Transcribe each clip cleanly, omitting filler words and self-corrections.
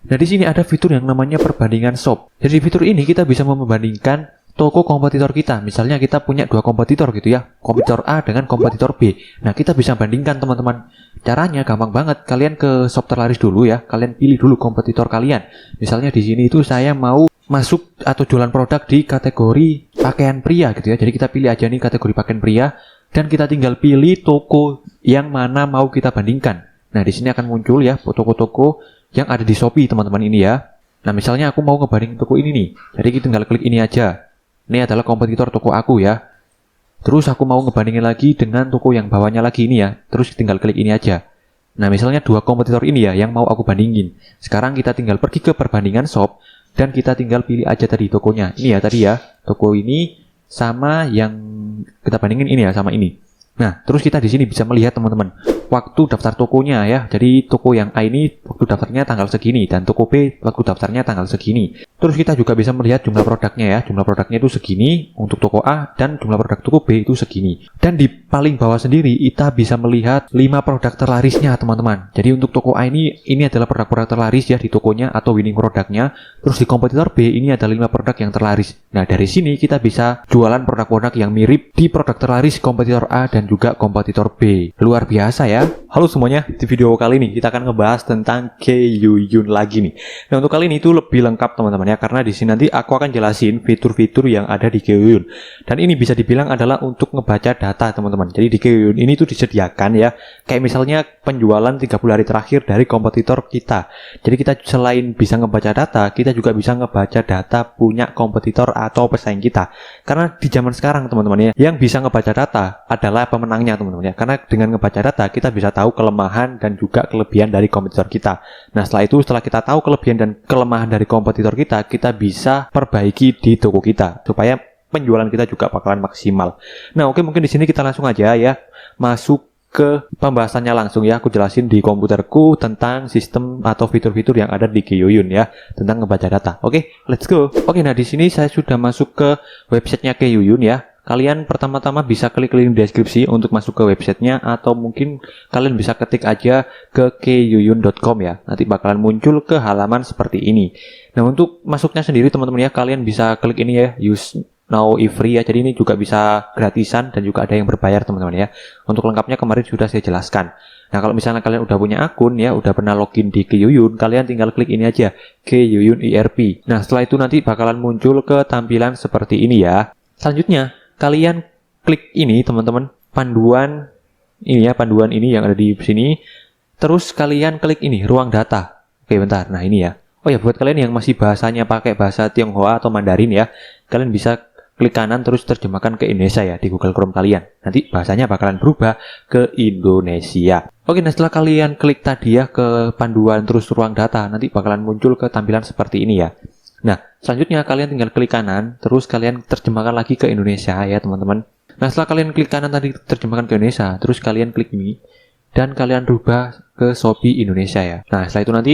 Nah, di sini ada fitur yang namanya perbandingan shop. Jadi fitur ini kita bisa membandingkan toko kompetitor kita. Misalnya kita punya dua kompetitor gitu ya, kompetitor A dengan kompetitor B. Nah, kita bisa bandingkan teman-teman. Caranya gampang banget. Kalian ke shop terlaris dulu ya. Kalian pilih dulu kompetitor kalian. Misalnya di sini itu saya mau masuk atau jualan produk di kategori pakaian pria gitu ya. Jadi kita pilih aja nih kategori pakaian pria dan kita tinggal pilih toko yang mana mau kita bandingkan. Nah, di sini akan muncul ya toko-toko yang ada di Shopee teman-teman ini ya. Nah, misalnya aku mau ngebanding toko ini nih. Jadi kita tinggal klik ini aja. Ini adalah kompetitor toko aku ya. Terus aku mau ngebandingin lagi dengan toko yang bawahnya lagi ini ya. Terus tinggal klik ini aja. Nah, misalnya dua kompetitor ini ya yang mau aku bandingin. Sekarang kita tinggal pergi ke perbandingan shop dan kita tinggal pilih aja tadi tokonya. Ini ya tadi ya. Toko ini sama yang kita bandingin ini ya sama ini. Nah, terus kita di sini bisa melihat teman-teman waktu daftar tokonya ya. Jadi toko yang A ini waktu daftarnya tanggal segini dan toko B waktu daftarnya tanggal segini. Terus kita juga bisa melihat jumlah produknya ya. Jumlah produknya itu segini untuk toko A dan jumlah produk toko B itu segini. Dan di paling bawah sendiri kita bisa melihat 5 produk terlarisnya teman-teman. Jadi untuk toko A ini adalah produk-produk terlaris ya di tokonya atau winning produknya. Terus di kompetitor B ini ada 5 produk yang terlaris. Nah, dari sini kita bisa jualan produk-produk yang mirip di produk terlaris kompetitor A dan juga kompetitor B. Luar biasa ya. Halo semuanya, di video kali ini kita akan ngebahas tentang Qyuyun lagi nih. Nah, untuk kali ini itu lebih lengkap teman-teman ya, karena di sini nanti aku akan jelasin fitur-fitur yang ada di Qyuyun. Dan ini bisa dibilang adalah untuk ngebaca data teman-teman. Jadi di Qyuyun ini tuh disediakan ya, kayak misalnya penjualan 30 hari terakhir dari kompetitor kita. Jadi kita selain bisa ngebaca data, kita juga bisa ngebaca data punya kompetitor atau pesaing kita. Karena di zaman sekarang teman-teman ya, yang bisa ngebaca data adalah pemenangnya teman-teman ya. Karena dengan ngebaca data kita bisa tahu kelemahan dan juga kelebihan dari kompetitor kita. Nah, setelah kita tahu kelebihan dan kelemahan dari kompetitor kita bisa perbaiki di toko kita supaya penjualan kita juga bakalan maksimal. Nah, oke, mungkin di sini kita langsung aja ya masuk ke pembahasannya langsung ya. Aku jelasin di komputerku tentang sistem atau fitur-fitur yang ada di Qyuyun ya, tentang ngebaca data. Oke, let's go. Oke, nah di sini saya sudah masuk ke websitenya Qyuyun ya. Kalian pertama-tama bisa klik link deskripsi untuk masuk ke websitenya, atau mungkin kalian bisa ketik aja ke qyuyun.com ya. Nanti bakalan muncul ke halaman seperti ini. Nah, untuk masuknya sendiri teman-teman ya, kalian bisa klik ini ya, use now if free ya. Jadi ini juga bisa gratisan dan juga ada yang berbayar teman-teman ya. Untuk lengkapnya kemarin sudah saya jelaskan. Nah, kalau misalnya kalian udah punya akun ya, udah pernah login di Qyuyun, kalian tinggal klik ini aja, Qyuyun ERP. Nah, setelah itu nanti bakalan muncul ke tampilan seperti ini ya. Selanjutnya kalian klik ini teman-teman, panduan ini yang ada di sini. Terus kalian klik ini ruang data. Oke, bentar. Nah, ini ya. Oh ya, buat kalian yang masih bahasanya pakai bahasa Tionghoa atau Mandarin ya, kalian bisa klik kanan terus terjemahkan ke Indonesia ya di Google Chrome kalian. Nanti bahasanya bakalan berubah ke Indonesia. Oke, nah setelah kalian klik tadi ya ke panduan terus ruang data, nanti bakalan muncul ke tampilan seperti ini ya. Nah, selanjutnya kalian tinggal klik kanan, terus kalian terjemahkan lagi ke Indonesia ya teman-teman. Nah, setelah kalian klik kanan tadi terjemahkan ke Indonesia, terus kalian klik ini, dan kalian rubah ke Shopee Indonesia ya. Nah, setelah itu nanti,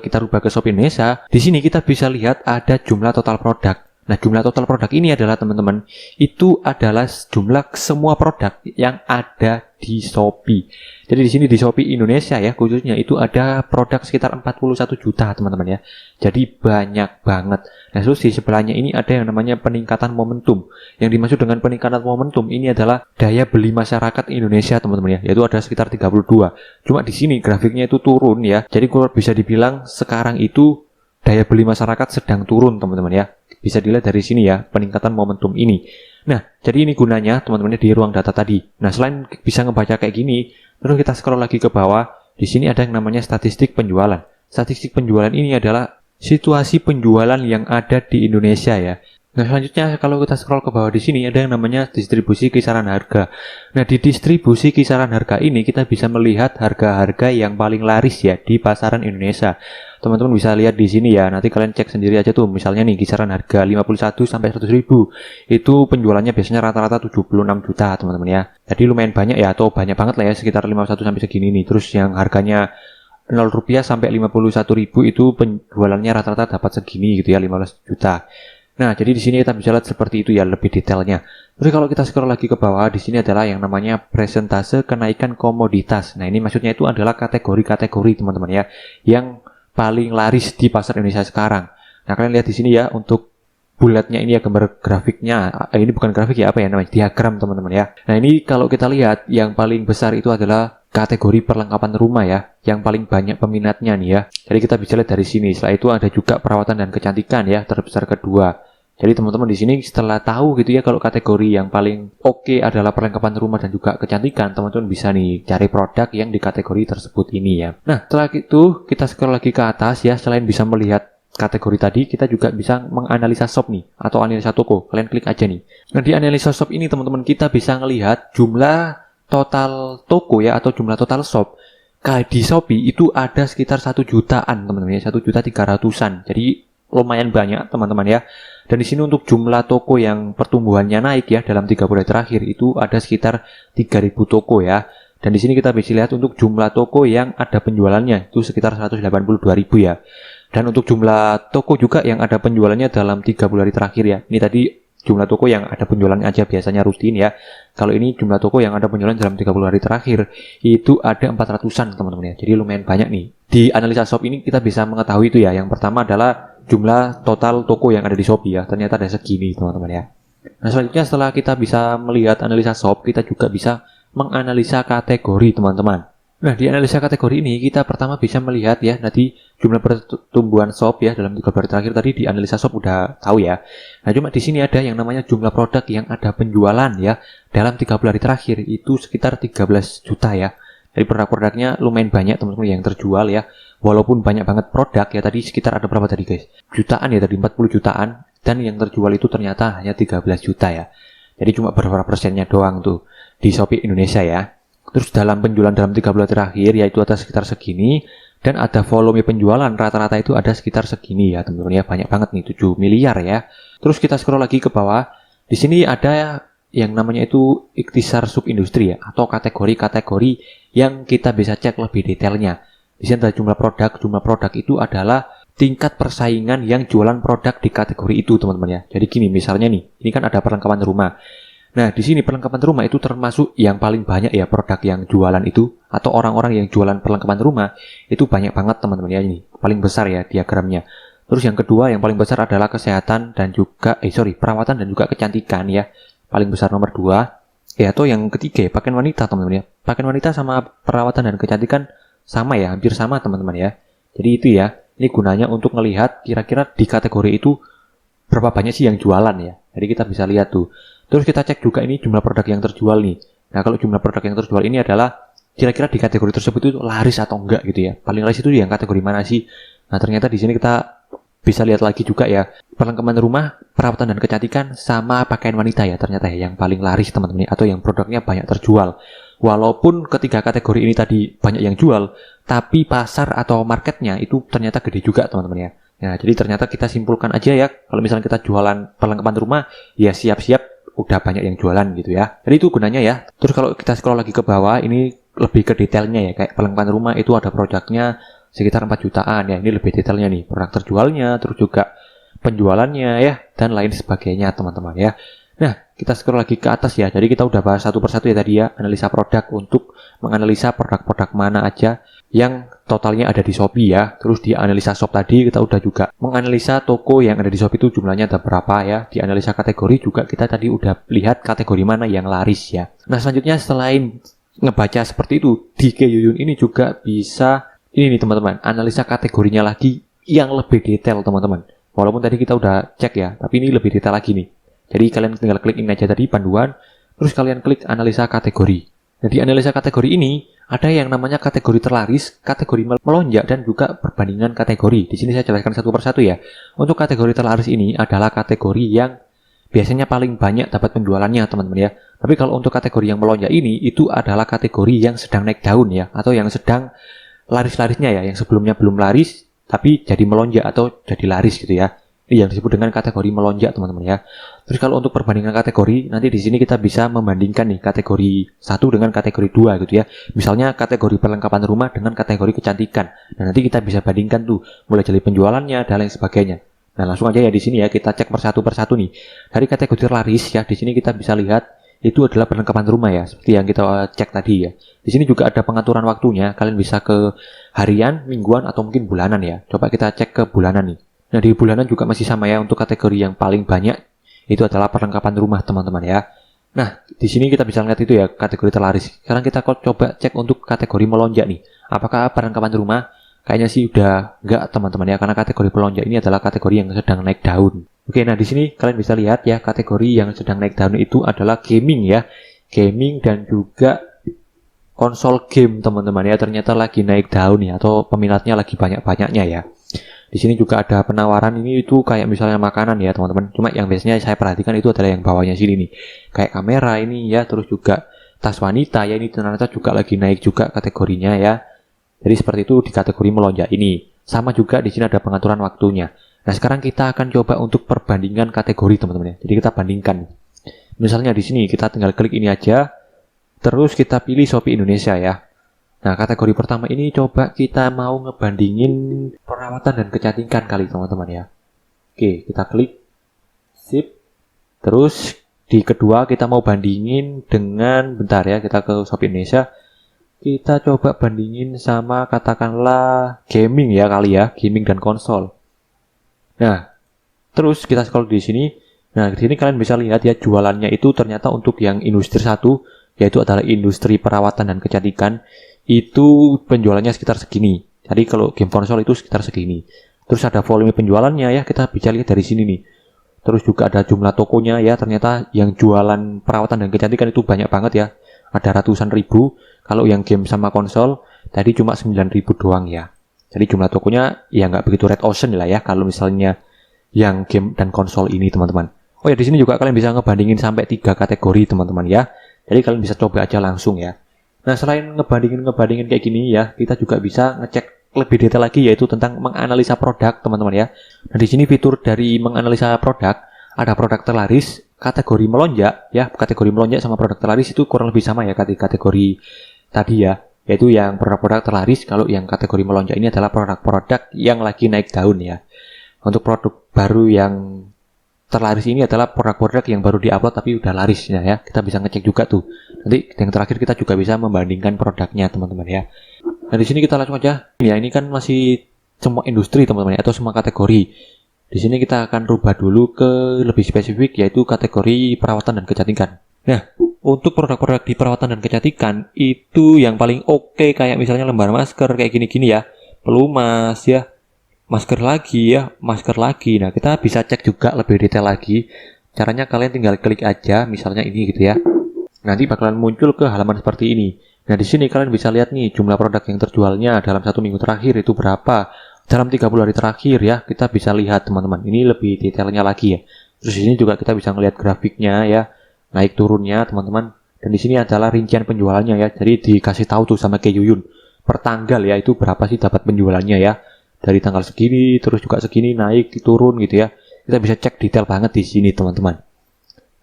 kita rubah ke Shopee Indonesia, di sini kita bisa lihat ada jumlah total produk. Nah, jumlah total produk ini adalah teman-teman, itu adalah jumlah semua produk yang ada di Shopee. Jadi di sini di Shopee Indonesia ya khususnya itu ada produk sekitar 41 juta teman-teman ya. Jadi banyak banget. Nah, terus di sebelahnya ini ada yang namanya peningkatan momentum. Yang dimaksud dengan peningkatan momentum ini adalah daya beli masyarakat Indonesia teman-teman ya. Yaitu ada sekitar 32. Cuma di sini grafiknya itu turun ya. Jadi kalau bisa dibilang sekarang itu daya beli masyarakat sedang turun teman-teman ya. Bisa dilihat dari sini ya, peningkatan momentum ini. Nah, jadi ini gunanya teman-teman di ruang data tadi. Nah, selain bisa ngebaca kayak gini, terus kita scroll lagi ke bawah, di sini ada yang namanya statistik penjualan. Statistik penjualan ini adalah situasi penjualan yang ada di Indonesia ya. Nah, selanjutnya kalau kita scroll ke bawah di sini ada yang namanya distribusi kisaran harga. Nah, di distribusi kisaran harga ini kita bisa melihat harga-harga yang paling laris ya di pasaran Indonesia. Teman-teman bisa lihat di sini ya. Nanti kalian cek sendiri aja tuh. Misalnya nih kisaran harga 51 sampai 100 ribu. Itu penjualannya biasanya rata-rata 76 juta, teman-teman ya. Jadi lumayan banyak ya, atau banyak banget lah ya, sekitar 51 sampai segini nih. Terus yang harganya 0 rupiah sampai 51 ribu itu penjualannya rata-rata dapat segini gitu ya, 15 juta. Nah, jadi di sini kita bisa lihat seperti itu ya, lebih detailnya. Terus kalau kita scroll lagi ke bawah, di sini adalah yang namanya persentase kenaikan komoditas. Nah, ini maksudnya itu adalah kategori-kategori teman-teman ya, yang paling laris di pasar Indonesia sekarang. Nah, kalian lihat di sini ya, untuk bulatnya ini ya, gambar grafiknya. Ini bukan grafik ya, apa ya namanya? Diagram, teman-teman ya. Nah, ini kalau kita lihat yang paling besar itu adalah kategori perlengkapan rumah ya, yang paling banyak peminatnya nih ya. Jadi kita bisa lihat dari sini. Setelah itu ada juga perawatan dan kecantikan ya, terbesar kedua. Jadi teman-teman di sini setelah tahu gitu ya, kalau kategori yang paling oke adalah perlengkapan rumah dan juga kecantikan, teman-teman bisa nih cari produk yang di kategori tersebut ini ya. Nah, setelah itu kita scroll lagi ke atas ya. Selain bisa melihat kategori tadi, kita juga bisa menganalisa shop nih, atau analisa toko. Kalian klik aja nih. Nah, di analisa shop ini teman-teman kita bisa ngelihat jumlah total toko ya, atau jumlah total shop. Di Shopee itu ada sekitar 1 jutaan teman-teman ya, 1.300.000-an. Jadi lumayan banyak teman-teman ya. Dan di sini untuk jumlah toko yang pertumbuhannya naik ya dalam 3 bulan terakhir itu ada sekitar 3.000 toko ya. Dan di sini kita bisa lihat untuk jumlah toko yang ada penjualannya itu sekitar 182.000 ya. Dan untuk jumlah toko juga yang ada penjualannya dalam 3 bulan terakhir ya. Ini tadi jumlah toko yang ada penjualannya aja, biasanya rutin ya. Kalau ini jumlah toko yang ada penjualan dalam 30 hari terakhir itu ada 400-an teman-teman ya. Jadi lumayan banyak nih. Di analisa shop ini kita bisa mengetahui itu ya. Yang pertama adalah jumlah total toko yang ada di Shopee ya. Ternyata ada segini teman-teman ya. Nah, selanjutnya setelah kita bisa melihat analisa shop, kita juga bisa menganalisa kategori teman-teman. Nah, di analisa kategori ini kita pertama bisa melihat ya, nanti jumlah pertumbuhan shop ya dalam 3 bulan terakhir tadi di analisa shop udah tahu ya. Nah, cuma di sini ada yang namanya jumlah produk yang ada penjualan ya dalam 3 bulan terakhir itu sekitar 13 juta ya. Jadi produk-produknya lumayan banyak teman-teman yang terjual ya. Walaupun banyak banget produk ya, tadi sekitar ada berapa tadi guys? Jutaan ya, tadi 40 jutaan, dan yang terjual itu ternyata hanya 13 juta ya. Jadi cuma beberapa persennya doang tuh di Shopee Indonesia ya. Terus dalam penjualan dalam 3 bulan terakhir yaitu ada sekitar segini, dan ada volume penjualan rata-rata itu ada sekitar segini ya teman-teman ya, banyak banget nih, 7 miliar ya. Terus kita scroll lagi ke bawah. Di sini ada yang namanya itu ikhtisar subindustri ya, atau kategori-kategori yang kita bisa cek lebih detailnya. Di sini ada jumlah produk itu adalah tingkat persaingan yang jualan produk di kategori itu teman-teman ya. Jadi gini misalnya nih, ini kan ada perlengkapan rumah. Nah, di sini perlengkapan rumah itu termasuk yang paling banyak ya produk yang jualan itu, atau orang-orang yang jualan perlengkapan rumah itu banyak banget teman-teman ya, ini paling besar ya diagramnya. Terus yang kedua yang paling besar adalah kesehatan dan juga perawatan dan juga kecantikan ya. Paling besar nomor 2. Ya, atau yang ketiga ya, pakaian wanita teman-teman ya. Pakaian wanita sama perawatan dan kecantikan sama ya, hampir sama teman-teman ya. Jadi itu ya, ini gunanya untuk melihat kira-kira di kategori itu berapa banyak sih yang jualan ya. Jadi kita bisa lihat tuh. Terus kita cek juga ini jumlah produk yang terjual nih. Nah, kalau jumlah produk yang terjual ini adalah kira-kira di kategori tersebut itu laris atau enggak gitu ya. Paling laris itu yang kategori mana sih? Nah, ternyata di sini kita bisa lihat lagi juga ya, perlengkapan rumah, perawatan dan kecantikan sama pakaian wanita ya, ternyata ya yang paling laris teman-teman, atau yang produknya banyak terjual. Walaupun ketiga kategori ini tadi banyak yang jual, tapi pasar atau marketnya itu ternyata gede juga teman-teman ya. Nah, jadi ternyata kita simpulkan aja ya, kalau misalnya kita jualan perlengkapan rumah, ya siap-siap udah banyak yang jualan gitu ya. Jadi itu gunanya ya. Terus kalau kita scroll lagi ke bawah, ini lebih ke detailnya ya, kayak perlengkapan rumah itu ada produknya sekitar 4 jutaan ya. Ini lebih detailnya nih, produk terjualnya, terus juga penjualannya ya, dan lain sebagainya teman-teman ya. Nah, kita scroll lagi ke atas ya. Jadi kita udah bahas satu persatu ya tadi ya, analisa produk untuk menganalisa produk-produk mana aja yang totalnya ada di Shopee ya. Terus di analisa shop tadi kita udah juga menganalisa toko yang ada di Shopee itu jumlahnya ada berapa ya. Di analisa kategori juga kita tadi udah lihat kategori mana yang laris ya. Nah, selanjutnya selain ngebaca seperti itu, di Keyuyun ini juga bisa ini nih teman-teman, analisa kategorinya lagi yang lebih detail teman-teman. Walaupun tadi kita udah cek ya, tapi ini lebih detail lagi nih. Jadi kalian tinggal klik ini aja tadi panduan, terus kalian klik analisa kategori. Nah, di analisa kategori ini ada yang namanya kategori terlaris, kategori melonjak, dan juga perbandingan kategori. Di sini saya jelaskan satu persatu ya. Untuk kategori terlaris ini adalah kategori yang biasanya paling banyak dapat penjualannya teman-teman ya. Tapi kalau untuk kategori yang melonjak ini, itu adalah kategori yang sedang naik daun ya, atau yang sedang laris-larisnya ya, yang sebelumnya belum laris tapi jadi melonjak atau jadi laris gitu ya. Ini yang disebut dengan kategori melonjak teman-teman ya. Terus kalau untuk perbandingan kategori, nanti di sini kita bisa membandingkan nih kategori 1 dengan kategori 2 gitu ya. Misalnya kategori perlengkapan rumah dengan kategori kecantikan. Nah, nanti kita bisa bandingkan tuh mulai dari penjualannya dan lain sebagainya. Nah, langsung aja ya di sini ya kita cek persatu nih. Dari kategori laris ya, di sini kita bisa lihat itu adalah perlengkapan rumah ya, seperti yang kita cek tadi ya. Di sini juga ada pengaturan waktunya. Kalian bisa ke harian, mingguan, atau mungkin bulanan ya. Coba kita cek ke bulanan nih. Nah, di bulanan juga masih sama ya, untuk kategori yang paling banyak itu adalah perlengkapan rumah teman-teman ya. Nah, di sini kita bisa lihat itu ya, kategori terlaris. Sekarang kita coba cek untuk kategori melonjak nih. Apakah perlengkapan rumah? Kayaknya sih udah enggak teman-teman ya, karena kategori melonjak ini adalah kategori yang sedang naik daun. Oke, nah di sini kalian bisa lihat ya, kategori yang sedang naik daun itu adalah gaming ya. Gaming dan juga konsol game teman-teman ya, ternyata lagi naik daun ya, atau peminatnya lagi banyak-banyaknya ya. Di sini juga ada penawaran ini itu kayak misalnya makanan ya teman-teman. Cuma yang biasanya saya perhatikan itu adalah yang bawahnya sini nih. Kayak kamera ini ya, terus juga tas wanita ya, ini ternyata juga lagi naik juga kategorinya ya. Jadi seperti itu di kategori melonjak ini. Sama juga di sini ada pengaturan waktunya. Nah, sekarang kita akan coba untuk perbandingan kategori teman-teman ya. Jadi kita bandingkan. Misalnya di sini kita tinggal klik ini aja. Terus kita pilih Shopee Indonesia ya. Nah, kategori pertama ini coba kita mau ngebandingin perawatan dan kecantikan kali teman-teman ya. Oke, kita klik sip. Terus di kedua kita mau bandingin dengan, bentar ya, kita ke Shopee Indonesia. Kita coba bandingin sama katakanlah gaming ya kali ya, gaming dan konsol. Nah, terus kita scroll di sini. Nah, di sini kalian bisa lihat ya, jualannya itu ternyata untuk yang industri 1, yaitu adalah industri perawatan dan kecantikan, itu penjualannya sekitar segini. Jadi kalau game konsol itu sekitar segini. Terus ada volume penjualannya ya, kita bisa lihat dari sini nih. Terus juga ada jumlah tokonya ya, ternyata yang jualan perawatan dan kecantikan itu banyak banget ya. Ada ratusan ribu. Kalau yang game sama konsol tadi cuma 9.000 doang ya. Jadi jumlah tokonya ya nggak begitu red ocean lah ya, kalau misalnya yang game dan konsol ini teman-teman. Oh ya, di sini juga kalian bisa ngebandingin sampai 3 kategori teman-teman ya. Jadi kalian bisa coba aja langsung ya. Nah, selain ngebandingin kayak gini ya, kita juga bisa ngecek lebih detail lagi, yaitu tentang menganalisa produk teman-teman ya. Nah, di sini fitur dari menganalisa produk, ada produk terlaris, kategori melonjak ya. Kategori melonjak sama produk terlaris itu kurang lebih sama ya kategori tadi ya, yaitu yang produk-produk terlaris. Kalau yang kategori melonjak ini adalah produk-produk yang lagi naik daun ya. Untuk produk baru yang terlaris ini adalah produk-produk yang baru diupload tapi udah laris ya. Kita bisa ngecek juga tuh. Nanti yang terakhir kita juga bisa membandingkan produknya teman-teman ya. Nah, di sini kita langsung aja. Ya, ini kan masih semua industri teman-teman ya, atau semua kategori. Di sini kita akan rubah dulu ke lebih spesifik, yaitu kategori perawatan dan kecantikan. Nah, untuk produk-produk di perawatan dan kecantikan itu yang paling oke kayak misalnya lembar masker kayak gini-gini ya, pelumas ya, masker lagi ya, masker lagi. Nah, kita bisa cek juga lebih detail lagi. Caranya kalian tinggal klik aja, misalnya ini gitu ya. Nanti bakalan muncul ke halaman seperti ini. Nah, di sini kalian bisa lihat nih jumlah produk yang terjualnya dalam 1 minggu terakhir itu berapa. Dalam 30 hari terakhir ya, kita bisa lihat teman-teman. Ini lebih detailnya lagi ya. Terus di sini juga kita bisa ngelihat grafiknya ya, naik turunnya teman-teman. Dan di sini adalah rincian penjualannya ya. Jadi dikasih tahu tuh sama Keyuyun per tanggal ya, itu berapa sih dapat penjualannya ya. Dari tanggal segini, terus juga segini, naik, turun gitu ya. Kita bisa cek detail banget di sini teman-teman.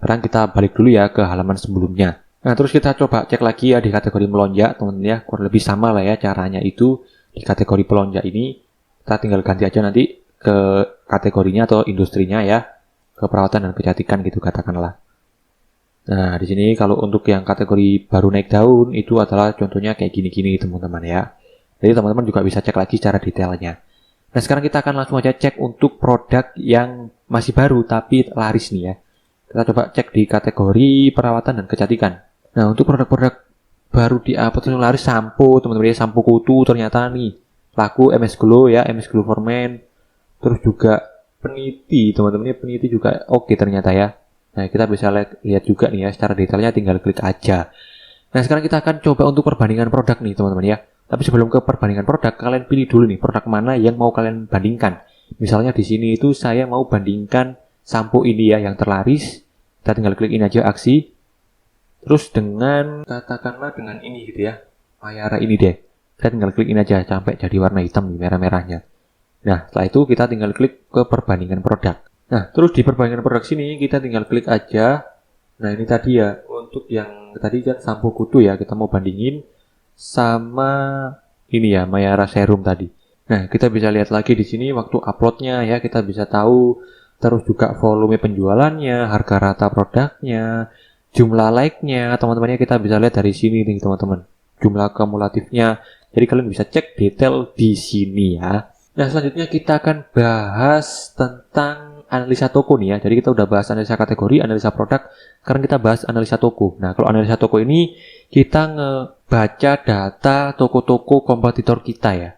Sekarang kita balik dulu ya ke halaman sebelumnya. Nah, terus kita coba cek lagi ya di kategori melonjak teman-teman ya. Kurang lebih sama lah ya caranya itu. Di kategori pelonjak ini kita tinggal ganti aja nanti ke kategorinya atau industrinya ya. Ke perawatan dan kecantikan gitu katakanlah. Nah, di sini kalau untuk yang kategori baru naik daun itu adalah contohnya kayak gini-gini teman-teman ya. Jadi teman-teman juga bisa cek lagi cara detailnya. Nah, sekarang kita akan langsung aja cek untuk produk yang masih baru tapi laris nih ya. Kita coba cek di kategori perawatan dan kecantikan. Nah, untuk produk-produk baru di upload laris sampo teman-teman ya, sampo kutu ternyata nih laku MS Glow ya, MS Glow for Men. Terus juga peniti teman-teman ya, peniti juga oke ternyata ya. Nah, kita bisa lihat juga nih ya secara detailnya, tinggal klik aja. Nah, sekarang kita akan coba untuk perbandingan produk nih teman-teman ya. Tapi sebelum ke perbandingan produk, kalian pilih dulu nih produk mana yang mau kalian bandingkan. Misalnya di sini itu saya mau bandingkan sampo ini ya yang terlaris. Kita tinggal klik ini aja aksi. Terus dengan katakanlah dengan ini gitu ya, Mayara ini deh. Kita tinggal klik ini aja sampai jadi warna hitam nih, merah-merahnya. Nah, setelah itu kita tinggal klik ke perbandingan produk. Nah, terus di perbandingan produk sini kita tinggal klik aja. Nah, ini tadi ya untuk yang tadi kan sampo kutu ya, kita mau bandingin sama ini ya, Mayara Serum tadi. Nah, kita bisa lihat lagi di sini waktu uploadnya ya, kita bisa tahu. Terus juga volume penjualannya, harga rata produknya, jumlah like-nya, teman-temannya kita bisa lihat dari sini nih teman-teman. Jumlah kumulatifnya, Jadi kalian bisa cek detail di sini ya. Nah, selanjutnya kita akan bahas tentang analisa toko nih ya. Jadi kita udah bahas analisa kategori, analisa produk. Sekarang kita bahas analisa toko. Nah, kalau analisa toko ini kita ngebaca data toko-toko kompetitor kita ya.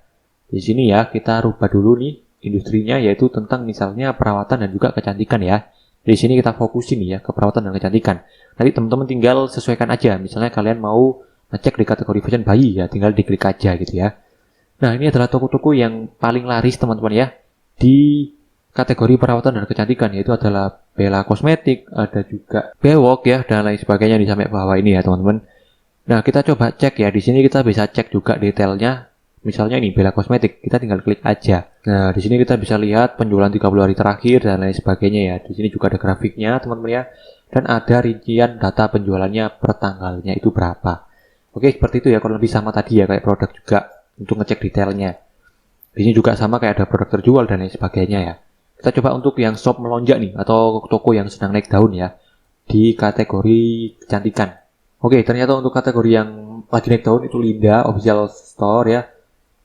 Di sini ya, kita rubah dulu nih industrinya, yaitu tentang misalnya perawatan dan juga kecantikan ya. Di sini kita fokusin nih ya ke perawatan dan kecantikan. Nanti teman-teman tinggal sesuaikan aja. Misalnya kalian mau ngecek di kategori fashion bayi ya, tinggal diklik aja gitu ya. Nah, ini adalah toko-toko yang paling laris teman-teman ya di kategori perawatan dan kecantikan, yaitu adalah Bella Kosmetik, ada juga Bewok ya, dan lain sebagainya di sampai bawah ini ya teman-teman. Nah, kita coba cek ya, di sini kita bisa cek juga detailnya. Misalnya ini Bella Kosmetik, kita tinggal klik aja. Nah, di sini kita bisa lihat penjualan 30 hari terakhir dan lain sebagainya ya. Di sini juga ada grafiknya teman-teman ya, dan ada rincian data penjualannya per tanggalnya itu berapa. Oke, seperti itu ya, kalau lebih sama tadi ya kayak produk juga. Untuk ngecek detailnya. Di sini juga sama kayak ada produk terjual dan lain sebagainya ya. Kita coba untuk yang shop melonjak nih, atau toko yang sedang naik daun ya, di kategori kecantikan. Oke, ternyata untuk kategori yang lagi naik daun itu Linda Official Store ya.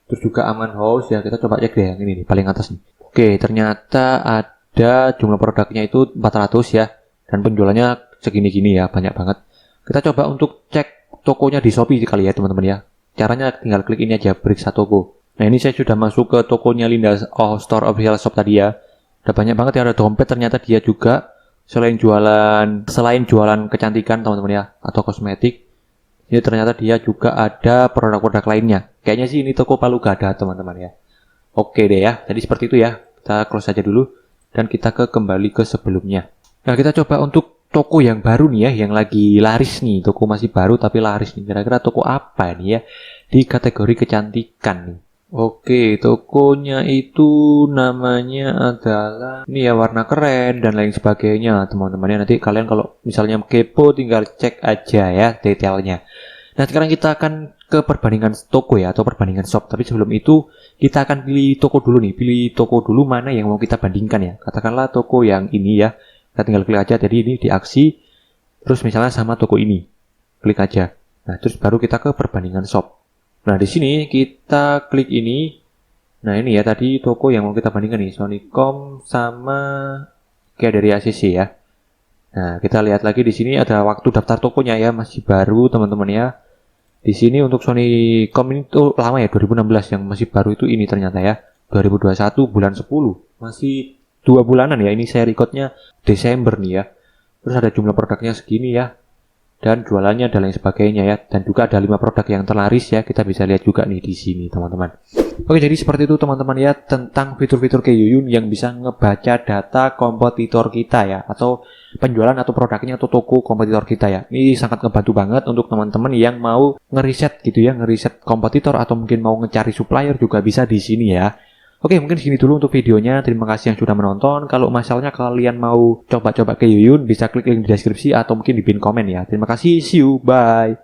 Terus juga Aman House ya, kita coba cek deh yang ini nih, paling atas nih. Oke, ternyata ada jumlah produknya itu 400 ya, dan penjualannya segini-gini ya, banyak banget. Kita coba untuk cek tokonya di Shopee kali ya teman-teman ya. Caranya tinggal klik ini aja, periksa toko. Nah, ini saya sudah masuk ke tokonya Linda Store Official Shop tadi ya. Ada banyak banget ya, ada dompet, ternyata dia juga selain jualan kecantikan teman-teman ya, atau kosmetik. Ini ternyata dia juga ada produk-produk lainnya. Kayaknya sih ini toko Palu Gada teman-teman ya. Oke deh ya, jadi seperti itu ya. Kita close aja dulu dan kita kembali ke sebelumnya. Nah, kita coba untuk toko yang baru nih ya, yang lagi laris nih, toko masih baru tapi laris nih. Kira-kira toko apa nih ya di kategori kecantikan nih? Oke, tokonya itu namanya adalah ini ya, warna keren dan lain sebagainya teman-teman ya. Nanti kalian kalau misalnya kepo tinggal cek aja ya detailnya. Nah, sekarang kita akan ke perbandingan toko ya, atau perbandingan shop. Tapi sebelum itu kita akan pilih toko dulu nih, pilih toko dulu mana yang mau kita bandingkan ya. Katakanlah toko yang ini ya. Kita tinggal klik aja, jadi ini di aksi, terus misalnya sama toko ini, klik aja. Nah, terus baru kita ke perbandingan shop. Nah, di sini kita klik ini. Nah, ini ya tadi toko yang mau kita bandingkan nih, Sonicom sama kayak dari ACC ya. Nah, kita lihat lagi di sini ada waktu daftar tokonya ya, masih baru teman-teman ya. Di sini untuk Sonicom ini tuh lama ya, 2016, yang masih baru itu ini ternyata ya, 2021 bulan 10, masih 2 bulanan ya, ini saya recordnya Desember nih ya. Terus ada jumlah produknya segini ya, dan jualannya dan lain sebagainya ya. Dan juga ada 5 produk yang terlaris ya, kita bisa lihat juga nih di sini teman-teman. Oke, jadi seperti itu teman-teman ya, tentang fitur-fitur Keyuyun yang bisa ngebaca data kompetitor kita ya, atau penjualan atau produknya atau toko kompetitor kita ya. Ini sangat ngebantu banget untuk teman-teman yang mau ngeriset gitu ya, ngeriset kompetitor atau mungkin mau ngecari supplier juga bisa di sini ya. Oke, mungkin segini dulu untuk videonya. Terima kasih yang sudah menonton. Kalau misalnya kalian mau coba-coba Keyuyun, bisa klik link di deskripsi atau mungkin di pin komen ya. Terima kasih, see you, bye.